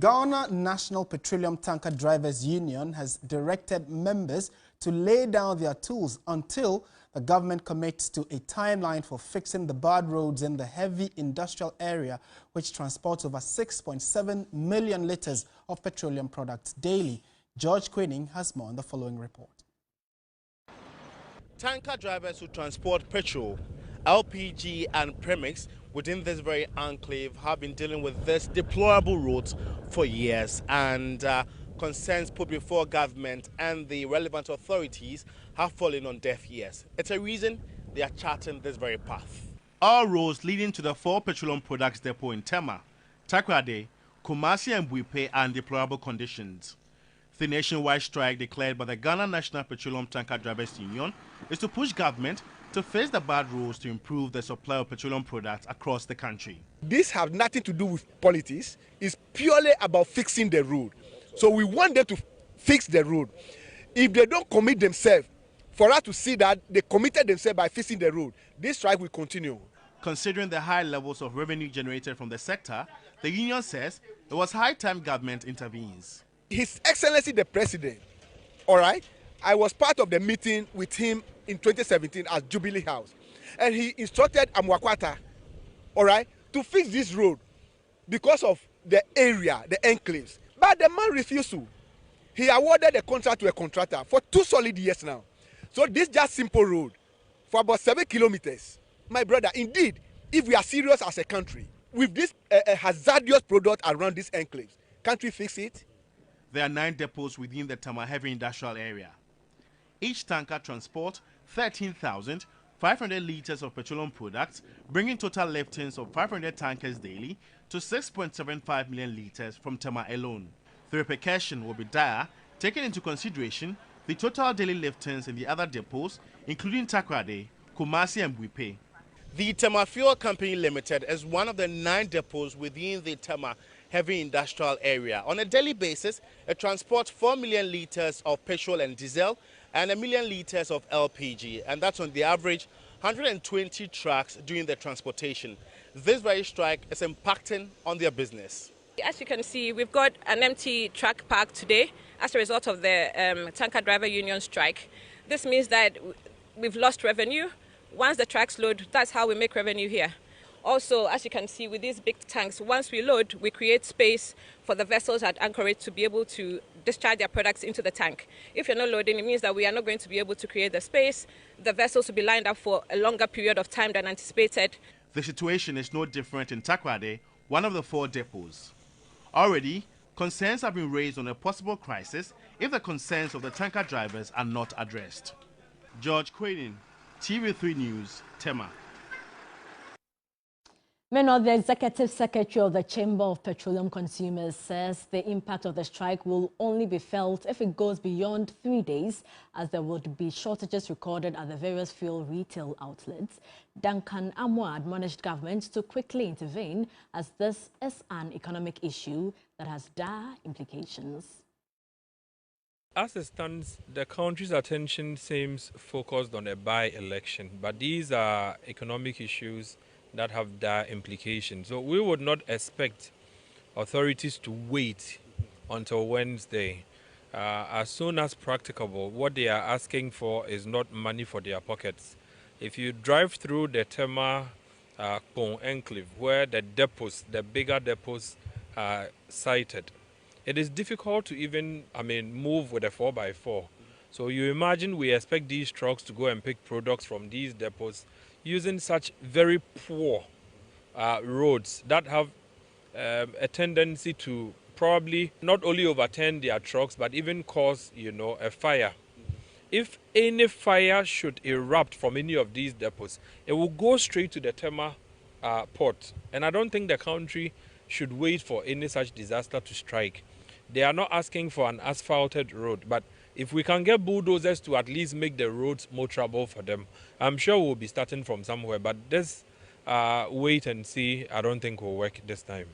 Ghana National Petroleum Tanker Drivers Union has directed members to lay down their tools until the government commits to a timeline for fixing the bad roads in the heavy industrial area, which transports over 6.7 million litres of petroleum products daily. George Quinning has more on the following report. Tanker drivers who transport petrol, LPG and premix within this very enclave have been dealing with this deplorable roads for years, and concerns put before government and the relevant authorities have fallen on deaf ears. It's a reason they are charting this very path. All roads leading to the 4 petroleum products depot in Tema, Takoradi, Kumasi and Buipe are in deplorable conditions. The nationwide strike declared by the Ghana National Petroleum Tanker Drivers Union is to push government to face the bad roads to improve the supply of petroleum products across the country. This has nothing to do with politics. It's purely about fixing the road. So we want them to fix the road. If they don't commit themselves, for us to see that they committed themselves by fixing the road, this strike will continue. Considering the high levels of revenue generated from the sector, the union says it was high time government intervenes. His Excellency the President, all right, I was part of the meeting with him in 2017 at Jubilee House, and he instructed Amwakwata, all right, to fix this road because of the area, the enclaves. But the man refused to. He awarded the contract to a contractor for 2 solid years now. So this just simple road for about 7 kilometers. My brother, indeed, if we are serious as a country with this hazardous product around these enclaves, can't we fix it? There are 9 depots within the Tema heavy industrial area. Each tanker transports 13,500 litres of petroleum products, bringing total liftings of 500 tankers daily to 6.75 million litres from Tema alone. The repercussion will be dire, taking into consideration the total daily liftings in the other depots, including Takoradi, Kumasi and Buipe. The Tema Fuel Company Limited is one of the 9 depots within the Tema heavy industrial area. On a daily basis, it transports 4 million litres of petrol and diesel and 1 million litres of LPG, and that's on the average 120 trucks doing the transportation. This very strike is impacting on their business. As you can see, we've got an empty truck park today as a result of the tanker driver union strike. This means that we've lost revenue. Once the trucks load, that's how we make revenue here. Also, as you can see with these big tanks, once we load, we create space for the vessels at Anchorage to be able to discharge their products into the tank. If you're not loading, it means that we are not going to be able to create the space. The vessels will be lined up for a longer period of time than anticipated. The situation is no different in Takoradi, one of the 4 depots. Already, concerns have been raised on a possible crisis if the concerns of the tanker drivers are not addressed. George Quinning, TV3 News, Tema. Meanwhile, the Executive Secretary of the Chamber of Petroleum Consumers says the impact of the strike will only be felt if it goes beyond 3 days, as there would be shortages recorded at the various fuel retail outlets. Duncan Amwa admonished government to quickly intervene, as this is an economic issue that has dire implications. As it stands, the country's attention seems focused on a by-election, but these are economic issues that have dire implications. So we would not expect authorities to wait until Wednesday. As soon as practicable, what they are asking for is not money for their pockets. If you drive through the Tema Pong enclave, where the depots, the bigger depots are sited, it is difficult to even, move with a 4x4. So you imagine we expect these trucks to go and pick products from these depots using such very poor roads that have a tendency to probably not only overturn their trucks, but even cause, a fire. If any fire should erupt from any of these depots, it will go straight to the Tema port. And I don't think the country should wait for any such disaster to strike. They are not asking for an asphalted road, but if we can get bulldozers to at least make the roads more trouble for them, I'm sure we'll be starting from somewhere. But this wait and see, I don't think will work this time.